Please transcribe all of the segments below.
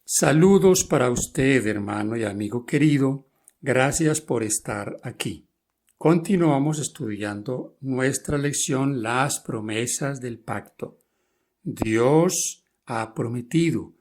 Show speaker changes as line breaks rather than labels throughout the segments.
Saludos para usted, hermano y amigo querido. Gracias por estar aquí. Continuamos estudiando nuestra lección Las promesas del pacto. Dios ha prometido,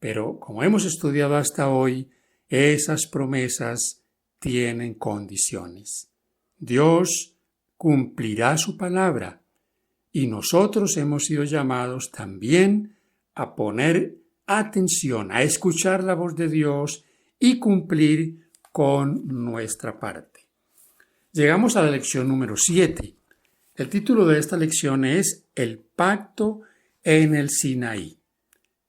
pero como hemos estudiado hasta hoy, esas promesas tienen condiciones. Dios cumplirá su palabra y nosotros hemos sido llamados también a poner atención, a escuchar la voz de Dios y cumplir con nuestra parte. Llegamos a la lección número 7. El título de esta lección es El pacto en el Sinaí.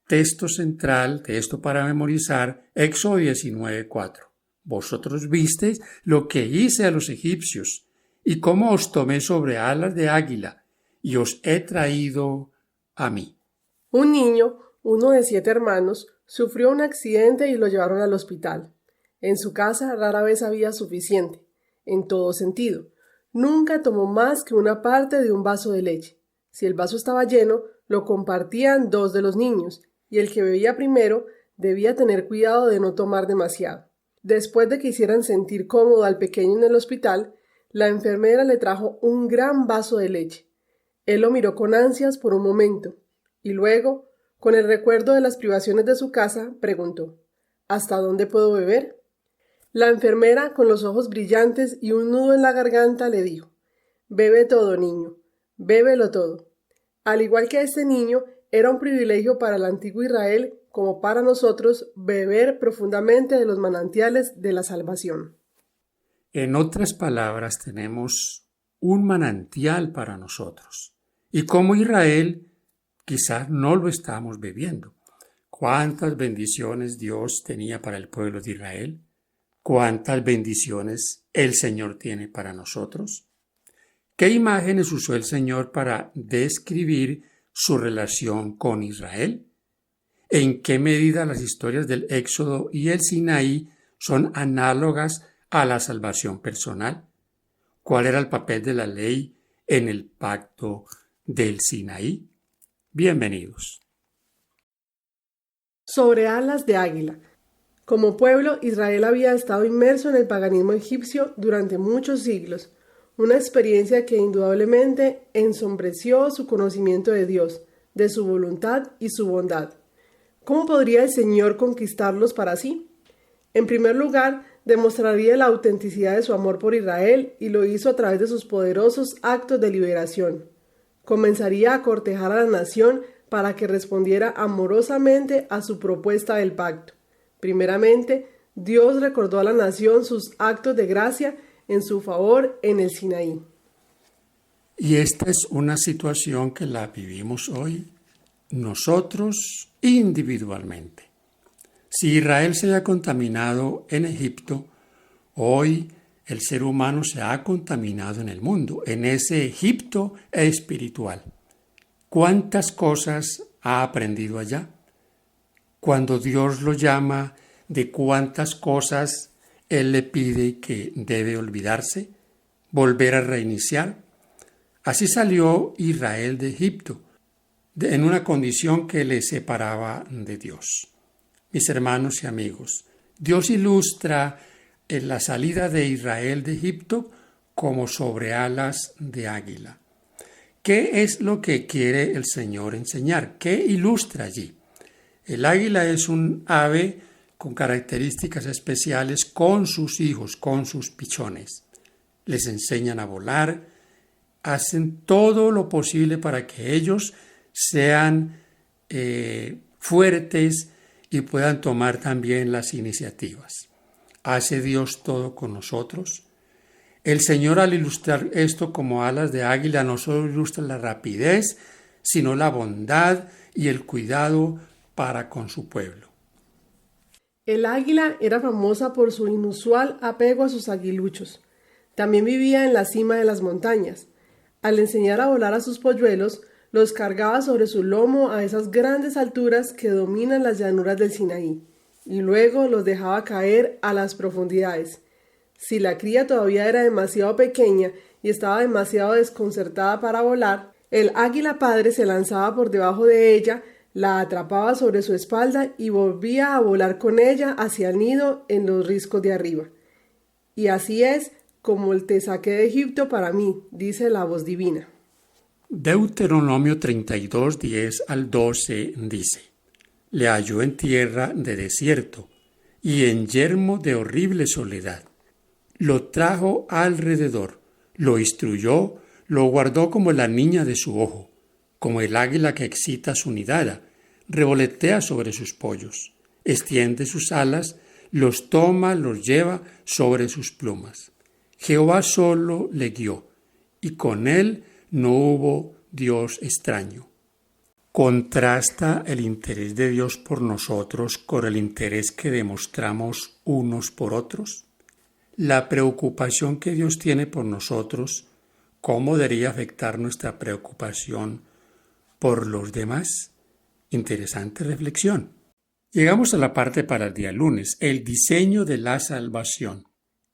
Texto central, texto para memorizar, Éxodo 19:4. Vosotros visteis lo que hice a los egipcios y cómo os tomé sobre alas de águila y os he traído a mí.
Un niño, uno de 7 hermanos, sufrió un accidente y lo llevaron al hospital. En su casa rara vez había suficiente, en todo sentido. Nunca tomó más que una parte de un vaso de leche. Si el vaso estaba lleno, lo compartían 2 de los niños, y el que bebía primero debía tener cuidado de no tomar demasiado. Después de que hicieran sentir cómodo al pequeño en el hospital, la enfermera le trajo un gran vaso de leche. Él lo miró con ansias por un momento, y luego, con el recuerdo de las privaciones de su casa, preguntó: ¿hasta dónde puedo beber? La enfermera, con los ojos brillantes y un nudo en la garganta, le dijo: bebe todo, niño, bébelo todo. Al igual que este niño, era un privilegio para el antiguo Israel, como para nosotros, beber profundamente de los manantiales de la salvación.
En otras palabras, tenemos un manantial para nosotros. Y como Israel, quizás no lo estamos bebiendo. ¿Cuántas bendiciones Dios tenía para el pueblo de Israel? ¿Cuántas bendiciones el Señor tiene para nosotros? ¿Qué imágenes usó el Señor para describir su relación con Israel? ¿En qué medida las historias del Éxodo y el Sinaí son análogas a la salvación personal? ¿Cuál era el papel de la ley en el pacto del Sinaí? Bienvenidos.
Sobre alas de águila. Como pueblo, Israel había estado inmerso en el paganismo egipcio durante muchos siglos, una experiencia que indudablemente ensombreció su conocimiento de Dios, de su voluntad y su bondad. ¿Cómo podría el Señor conquistarlos para sí? En primer lugar, demostraría la autenticidad de su amor por Israel y lo hizo a través de sus poderosos actos de liberación. Comenzaría a cortejar a la nación para que respondiera amorosamente a su propuesta del pacto. Primeramente, Dios recordó a la nación sus actos de gracia en su favor en el Sinaí.
Y esta es una situación que la vivimos hoy nosotros individualmente. Si Israel se ha contaminado en Egipto, hoy el ser humano se ha contaminado en el mundo, en ese Egipto espiritual. ¿Cuántas cosas ha aprendido allá? Cuando Dios lo llama, ¿de cuántas cosas Él le pide que debe olvidarse? ¿Volver a reiniciar? Así salió Israel de Egipto, en una condición que le separaba de Dios. Mis hermanos y amigos, Dios ilustra en la salida de Israel de Egipto como sobre alas de águila. ¿Qué es lo que quiere el Señor enseñar? ¿Qué ilustra allí? El águila es un ave con características especiales con sus hijos, con sus pichones. Les enseñan a volar, hacen todo lo posible para que ellos sean fuertes y puedan tomar también las iniciativas. ¿Hace Dios todo con nosotros? El Señor, al ilustrar esto como alas de águila, no solo ilustra la rapidez, sino la bondad y el cuidado para con su pueblo.
El águila era famosa por su inusual apego a sus aguiluchos. También vivía en la cima de las montañas. Al enseñar a volar a sus polluelos, los cargaba sobre su lomo a esas grandes alturas que dominan las llanuras del Sinaí, y luego los dejaba caer a las profundidades. Si la cría todavía era demasiado pequeña y estaba demasiado desconcertada para volar, el águila padre se lanzaba por debajo de ella, la atrapaba sobre su espalda y volvía a volar con ella hacia el nido en los riscos de arriba. Y así es como te saqué de Egipto para mí, dice la voz divina.
Deuteronomio 32, 10 al 12 dice: Le halló en tierra de desierto y en yermo de horrible soledad. Lo trajo alrededor, lo instruyó, lo guardó como la niña de su ojo, como el águila que excita su nidada, revolotea sobre sus pollos, extiende sus alas, los toma, los lleva sobre sus plumas. Jehová solo le guió, y con él no hubo Dios extraño. Contrasta el interés de Dios por nosotros con el interés que demostramos unos por otros. La preocupación que Dios tiene por nosotros, ¿cómo debería afectar nuestra preocupación por los demás? Interesante reflexión. Llegamos a la parte para el día lunes, el diseño de la salvación.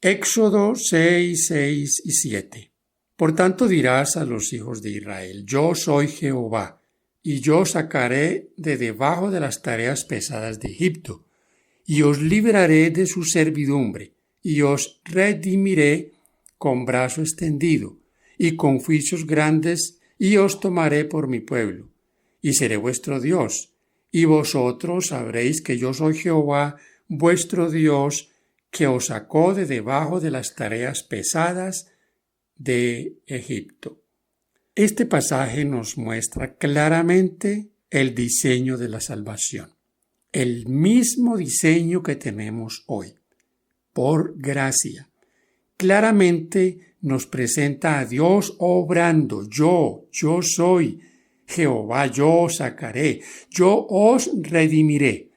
Éxodo 6, 6 y 7. Por tanto dirás a los hijos de Israel: Yo soy Jehová, y yo sacaré de debajo de las tareas pesadas de Egipto, y os libraré de su servidumbre, y os redimiré con brazo extendido, y con juicios grandes, y os tomaré por mi pueblo, y seré vuestro Dios, y vosotros sabréis que yo soy Jehová, vuestro Dios, que os sacó de debajo de las tareas pesadas de Egipto. Este pasaje nos muestra claramente el diseño de la salvación, el mismo diseño que tenemos hoy, por gracia. Claramente nos presenta a Dios obrando: yo soy Jehová, yo os sacaré, yo os redimiré.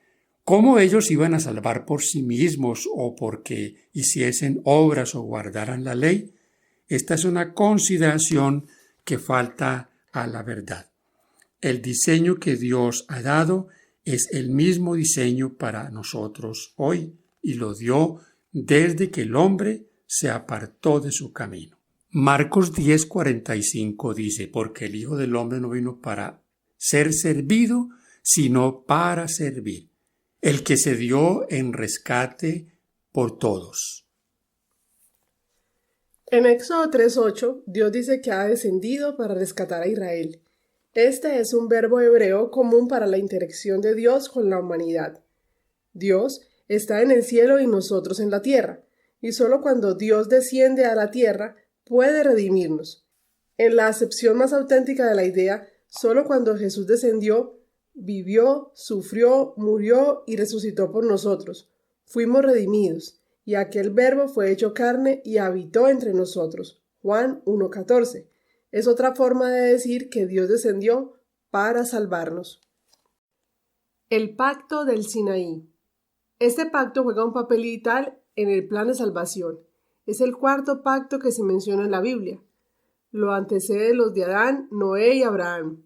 ¿Cómo ellos iban a salvar por sí mismos o porque hiciesen obras o guardaran la ley? Esta es una consideración que falta a la verdad. El diseño que Dios ha dado es el mismo diseño para nosotros hoy, y lo dio desde que el hombre se apartó de su camino. Marcos 10:45 dice: Porque el Hijo del Hombre no vino para ser servido, sino para servir, el que se dio en rescate por todos.
En Éxodo 3:8, Dios dice que ha descendido para rescatar a Israel. Este es un verbo hebreo común para la interacción de Dios con la humanidad. Dios está en el cielo y nosotros en la tierra, y solo cuando Dios desciende a la tierra puede redimirnos. En la acepción más auténtica de la idea, solo cuando Jesús descendió, vivió, sufrió, murió y resucitó por nosotros, fuimos redimidos, y aquel verbo fue hecho carne y habitó entre nosotros. Juan 1:14. Es otra forma de decir que Dios descendió para salvarnos. El pacto del Sinaí. Este pacto juega un papel vital en el plan de salvación. Es el cuarto pacto que se menciona en la Biblia. Lo antecede los de Adán, Noé y Abraham.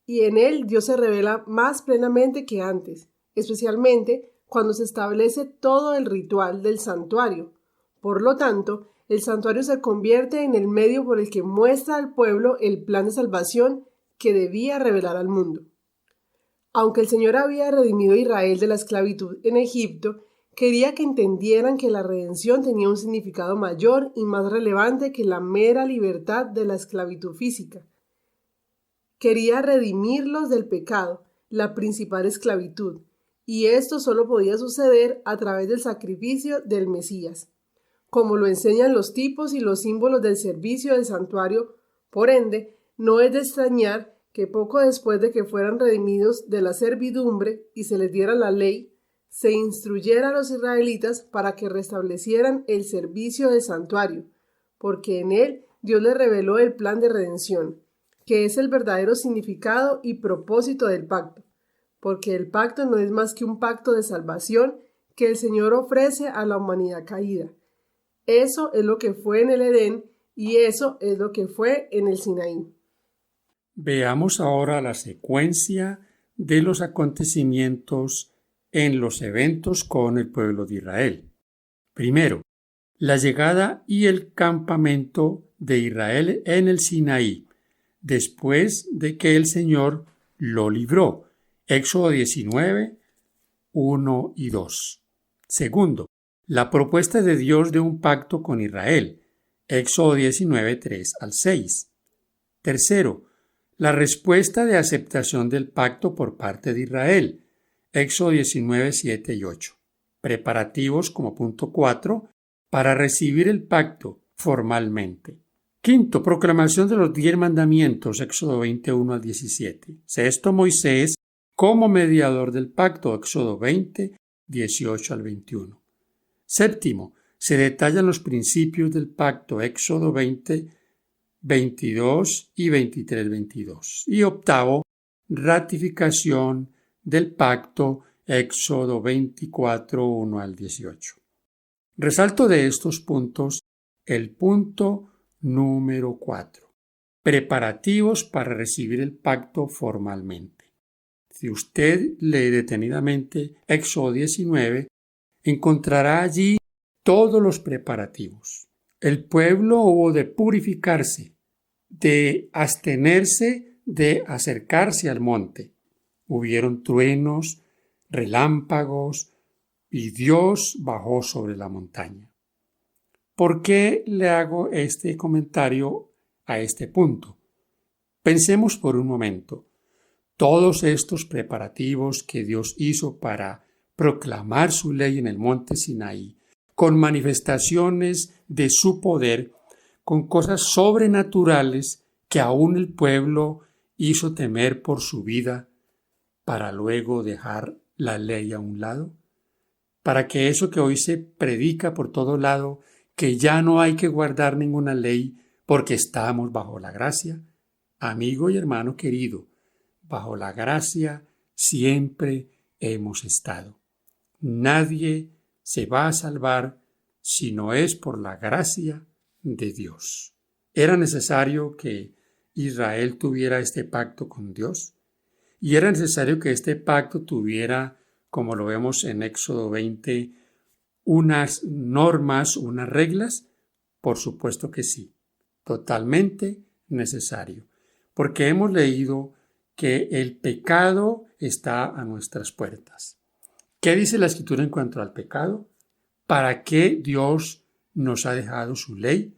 Y en él Dios se revela más plenamente que antes, especialmente cuando se establece todo el ritual del santuario. Por lo tanto, el santuario se convierte en el medio por el que muestra al pueblo el plan de salvación que debía revelar al mundo. Aunque el Señor había redimido a Israel de la esclavitud en Egipto, quería que entendieran que la redención tenía un significado mayor y más relevante que la mera libertad de la esclavitud física. Quería redimirlos del pecado, la principal esclavitud, y esto solo podía suceder a través del sacrificio del Mesías, como lo enseñan los tipos y los símbolos del servicio del santuario. Por ende, no es de extrañar que poco después de que fueran redimidos de la servidumbre y se les diera la ley, se instruyera a los israelitas para que restablecieran el servicio del santuario, porque en él Dios les reveló el plan de redención, que es el verdadero significado y propósito del pacto, porque el pacto no es más que un pacto de salvación que el Señor ofrece a la humanidad caída. Eso es lo que fue en el Edén y eso es lo que fue en el Sinaí.
Veamos ahora la secuencia de los acontecimientos en los eventos con el pueblo de Israel. Primero, la llegada y el campamento de Israel en el Sinaí, después de que el Señor lo libró. Éxodo 19, 1 y 2. Segundo, la propuesta de Dios de un pacto con Israel. Éxodo 19, 3 al 6. Tercero, la respuesta de aceptación del pacto por parte de Israel. Éxodo 19, 7 y 8. Preparativos como punto 4 para recibir el pacto formalmente. Quinto, proclamación de los 10 mandamientos. Éxodo 21 al 17. Sexto, Moisés como mediador del pacto. Éxodo 20, 18 al 21. Séptimo, se detallan los principios del pacto. Éxodo 20, 22 y 23, 22. Y octavo, ratificación del pacto. Éxodo 24, 1 al 18. Resalto de estos puntos el punto número 4. Preparativos para recibir el pacto formalmente. Si usted lee detenidamente Éxodo 19, encontrará allí todos los preparativos. El pueblo hubo de purificarse, de abstenerse de acercarse al monte. Hubieron truenos, relámpagos, y Dios bajó sobre la montaña. ¿Por qué le hago este comentario a este punto? Pensemos por un momento. Todos estos preparativos que Dios hizo para proclamar su ley en el monte Sinaí, con manifestaciones de su poder, con cosas sobrenaturales que aún el pueblo hizo temer por su vida, para luego dejar la ley a un lado, para que eso que hoy se predica por todo lado, que ya no hay que guardar ninguna ley porque estamos bajo la gracia. Amigo y hermano querido, bajo la gracia siempre hemos estado. Nadie se va a salvar si no es por la gracia de Dios. ¿Era necesario que Israel tuviera este pacto con Dios? ¿Y era necesario que este pacto tuviera, como lo vemos en Éxodo 20, unas normas, unas reglas? Por supuesto que sí, totalmente necesario, porque hemos leído que el pecado está a nuestras puertas. ¿Qué dice la Escritura en cuanto al pecado? ¿Para qué Dios nos ha dejado su ley?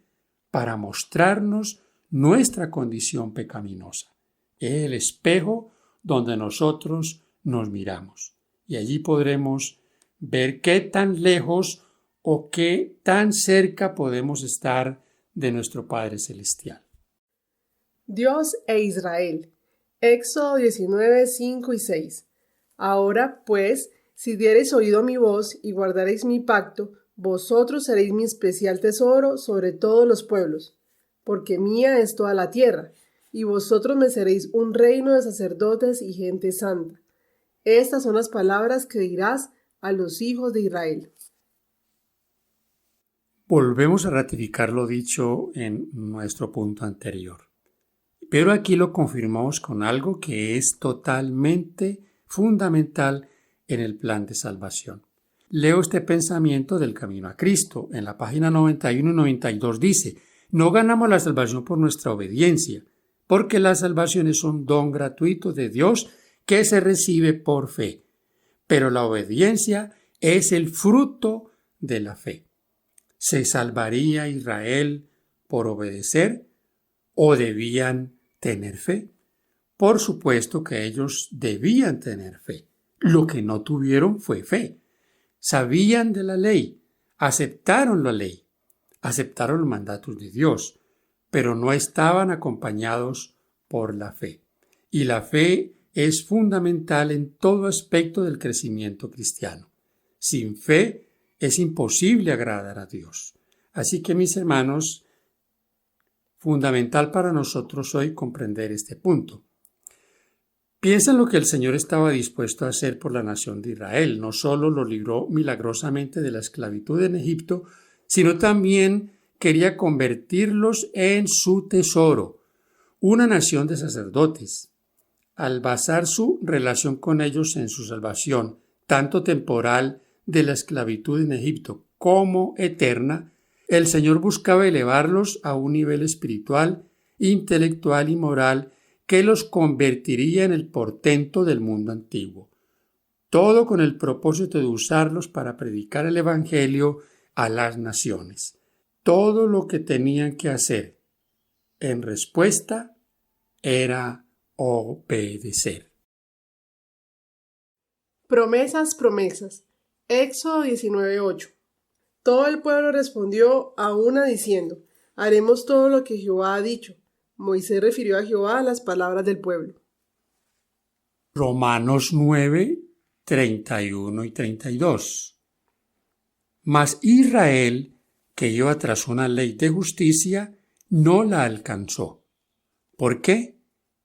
Para mostrarnos nuestra condición pecaminosa. Es el espejo donde nosotros nos miramos. Y allí podremos ver qué tan lejos o qué tan cerca podemos estar de nuestro Padre Celestial.
Dios e Israel. Éxodo 19, 5 y 6. Ahora, pues, si diereis oído a mi voz y guardareis mi pacto, vosotros seréis mi especial tesoro sobre todos los pueblos, porque mía es toda la tierra, y vosotros me seréis un reino de sacerdotes y gente santa. Estas son las palabras que dirás a los hijos de Israel.
Volvemos a ratificar lo dicho en nuestro punto anterior. Pero aquí lo confirmamos con algo que es totalmente fundamental en el plan de salvación. Leo este pensamiento del Camino a Cristo. En la página 91 y 92 dice: no ganamos la salvación por nuestra obediencia, porque la salvación es un don gratuito de Dios que se recibe por fe. Pero la obediencia es el fruto de la fe. ¿Se salvaría Israel por obedecer o debían tener fe? Por supuesto que ellos debían tener fe. Lo que no tuvieron fue fe. Sabían de la ley, aceptaron la ley, aceptaron los mandatos de Dios, pero no estaban acompañados por la fe. Y la fe es fundamental en todo aspecto del crecimiento cristiano. Sin fe es imposible agradar a Dios. Así que, mis hermanos, fundamental para nosotros hoy comprender este punto. Piensa en lo que el Señor estaba dispuesto a hacer por la nación de Israel. No solo lo libró milagrosamente de la esclavitud en Egipto, sino también quería convertirlos en su tesoro, una nación de sacerdotes. Al basar su relación con ellos en su salvación, tanto temporal de la esclavitud en Egipto como eterna, el Señor buscaba elevarlos a un nivel espiritual, intelectual y moral que los convertiría en el portento del mundo antiguo. Todo con el propósito de usarlos para predicar el Evangelio a las naciones. Todo lo que tenían que hacer en respuesta era obedecer.
Promesas, promesas. Éxodo 19:8. Todo el pueblo respondió a una diciendo: haremos todo lo que Jehová ha dicho. Moisés refirió a Jehová las palabras del pueblo.
Romanos 9, 31 y 32. Mas Israel, que iba tras una ley de justicia, no la alcanzó. ¿Por qué?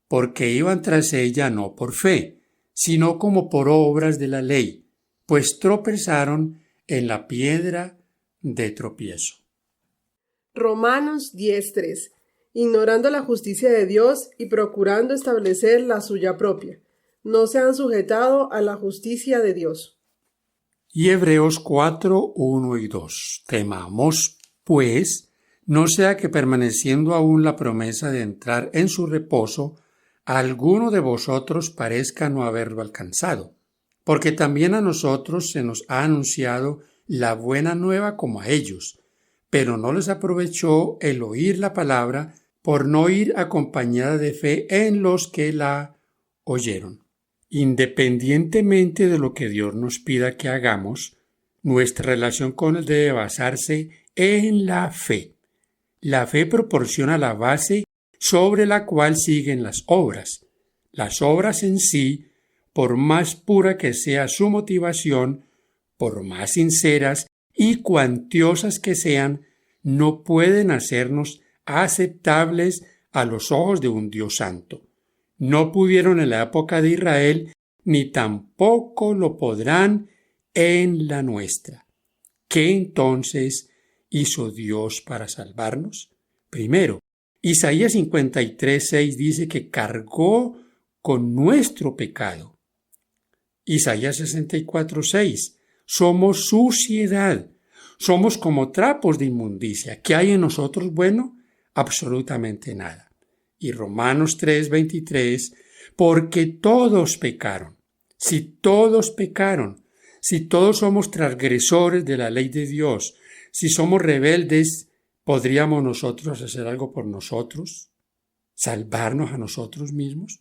Porque iban tras ella no por fe, sino como por obras de la ley, pues tropezaron en la piedra de tropiezo.
Romanos 10:3. Ignorando la justicia de Dios y procurando establecer la suya propia, no se han sujetado a la justicia de Dios.
Y Hebreos 4, 1 y 2. Temamos, pues, no sea que permaneciendo aún la promesa de entrar en su reposo, alguno de vosotros parezca no haberlo alcanzado, porque también a nosotros se nos ha anunciado la buena nueva como a ellos, pero no les aprovechó el oír la palabra por no ir acompañada de fe en los que la oyeron. Independientemente de lo que Dios nos pida que hagamos, nuestra relación con Él debe basarse en la fe. La fe proporciona la base sobre la cual siguen las obras. Las obras en sí, por más pura que sea su motivación, por más sinceras y cuantiosas que sean, no pueden hacernos aceptables a los ojos de un Dios santo. No pudieron en la época de Israel, ni tampoco lo podrán en la nuestra. ¿Qué entonces hizo Dios para salvarnos? Primero, Isaías 53:6 dice que cargó con nuestro pecado. Isaías 64:6, somos suciedad, somos como trapos de inmundicia. ¿Qué hay en nosotros bueno? Absolutamente nada. Y Romanos 3:23, porque todos pecaron. Si todos pecaron, si todos somos transgresores de la ley de Dios, si somos rebeldes, ¿podríamos nosotros hacer algo por nosotros? ¿Salvarnos a nosotros mismos?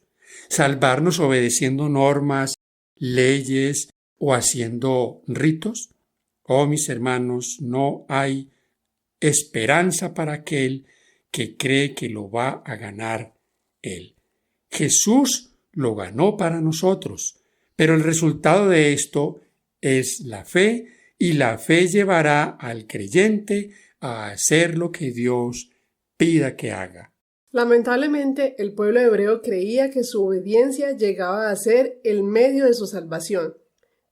¿Salvarnos obedeciendo normas, leyes o haciendo ritos? Oh, mis hermanos, no hay esperanza para aquel que cree que lo va a ganar él. Jesús lo ganó para nosotros, pero el resultado de esto es la fe, y la fe llevará al creyente a hacer lo que Dios pida que haga.
Lamentablemente, el pueblo hebreo creía que su obediencia llegaba a ser el medio de su salvación,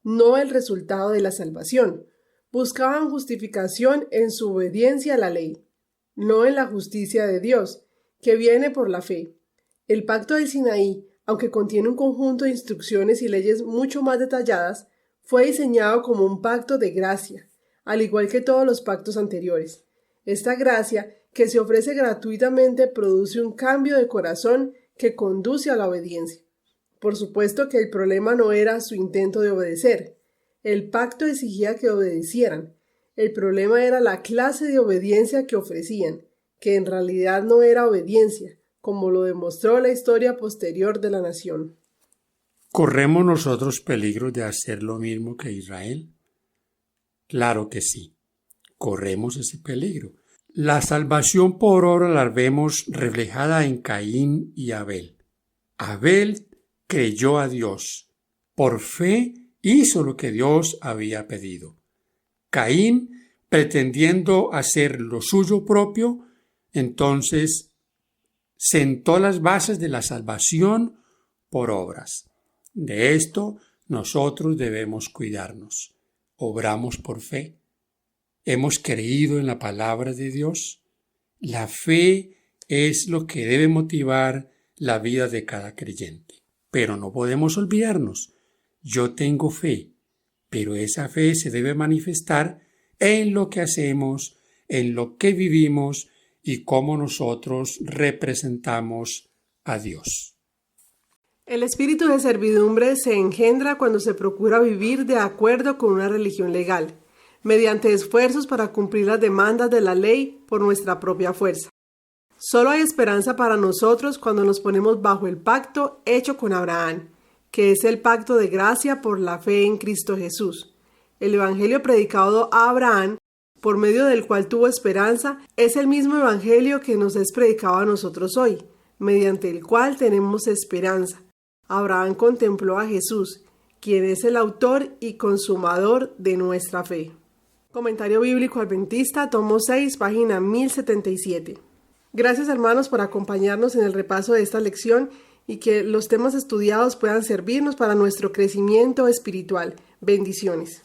no el resultado de la salvación. Buscaban justificación en su obediencia a la ley, no en la justicia de Dios, que viene por la fe. El pacto del Sinaí, aunque contiene un conjunto de instrucciones y leyes mucho más detalladas, fue diseñado como un pacto de gracia, al igual que todos los pactos anteriores. Esta gracia, que se ofrece gratuitamente, produce un cambio de corazón que conduce a la obediencia. Por supuesto que el problema no era su intento de obedecer. El pacto exigía que obedecieran. El problema era la clase de obediencia que ofrecían, que en realidad no era obediencia, como lo demostró la historia posterior de la nación.
¿Corremos nosotros peligro de hacer lo mismo que Israel? Claro que sí, corremos ese peligro. La salvación por obra la vemos reflejada en Caín y Abel. Abel creyó a Dios. Por fe hizo lo que Dios había pedido. Caín, pretendiendo hacer lo suyo propio, entonces sentó las bases de la salvación por obras. De esto nosotros debemos cuidarnos. Obramos por fe. ¿Hemos creído en la palabra de Dios? La fe es lo que debe motivar la vida de cada creyente. Pero no podemos olvidarnos. Yo tengo fe, pero esa fe se debe manifestar en lo que hacemos, en lo que vivimos y cómo nosotros representamos a Dios.
El espíritu de servidumbre se engendra cuando se procura vivir de acuerdo con una religión legal, mediante esfuerzos para cumplir las demandas de la ley por nuestra propia fuerza. Solo hay esperanza para nosotros cuando nos ponemos bajo el pacto hecho con Abraham, que es el pacto de gracia por la fe en Cristo Jesús. El evangelio predicado a Abraham, por medio del cual tuvo esperanza, es el mismo evangelio que nos es predicado a nosotros hoy, mediante el cual tenemos esperanza. Abraham contempló a Jesús, quien es el autor y consumador de nuestra fe. Comentario Bíblico Adventista, tomo 6, página 1077. Gracias, hermanos, por acompañarnos en el repaso de esta lección y que los temas estudiados puedan servirnos para nuestro crecimiento espiritual. Bendiciones.